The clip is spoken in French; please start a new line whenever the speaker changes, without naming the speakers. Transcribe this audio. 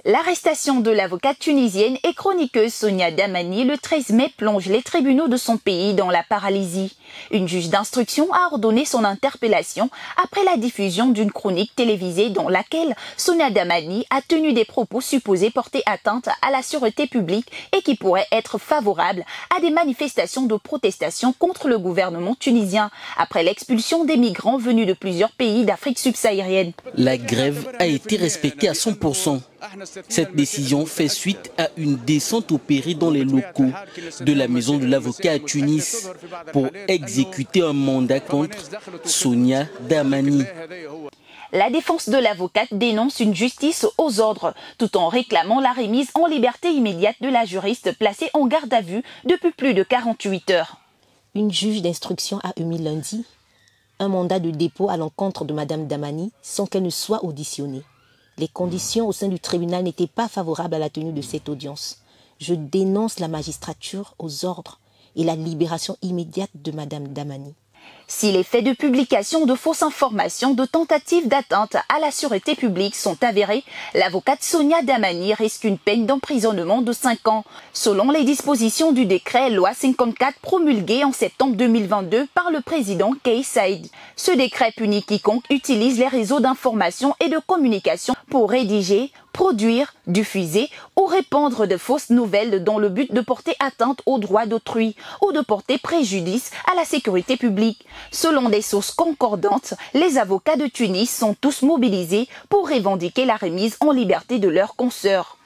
L'arrestation de l'avocate tunisienne et chroniqueuse Sonia Damani le 13 mai plonge les tribunaux de son pays dans la paralysie. Une juge d'instruction a ordonné son interpellation après la diffusion d'une chronique télévisée dans laquelle Sonia Damani a tenu des propos supposés porter atteinte à la sûreté publique et qui pourraient être favorables à des manifestations de protestation contre le gouvernement tunisien après l'expulsion des migrants venus de plusieurs pays d'Afrique subsaharienne.
La grève a été respectée à 100%. Cette décision fait suite à une descente opérée dans les locaux de la maison de l'avocat à Tunis pour exécuter un mandat contre Sonia Damani.
La défense de l'avocate dénonce une justice aux ordres, tout en réclamant la remise en liberté immédiate de la juriste placée en garde à vue depuis plus de 48 heures.
Une juge d'instruction a émis lundi un mandat de dépôt à l'encontre de Mme Damani sans qu'elle ne soit auditionnée. Les conditions au sein du tribunal n'étaient pas favorables à la tenue de cette audience. Je dénonce la magistrature aux ordres et la libération immédiate de Mme Damani.
Si les faits de publication de fausses informations, de tentatives d'atteinte à la sûreté publique sont avérés, l'avocate Sonia Damani risque une peine d'emprisonnement de 5 ans, selon les dispositions du décret loi 54 promulgué en septembre 2022 par le président Kais Saied. Ce décret punit quiconque utilise les réseaux d'information et de communication pour rédiger, produire, diffuser ou répandre de fausses nouvelles dans le but de porter atteinte aux droits d'autrui ou de porter préjudice à la sécurité publique. Selon des sources concordantes, les avocats de Tunis sont tous mobilisés pour revendiquer la remise en liberté de leurs consoeurs.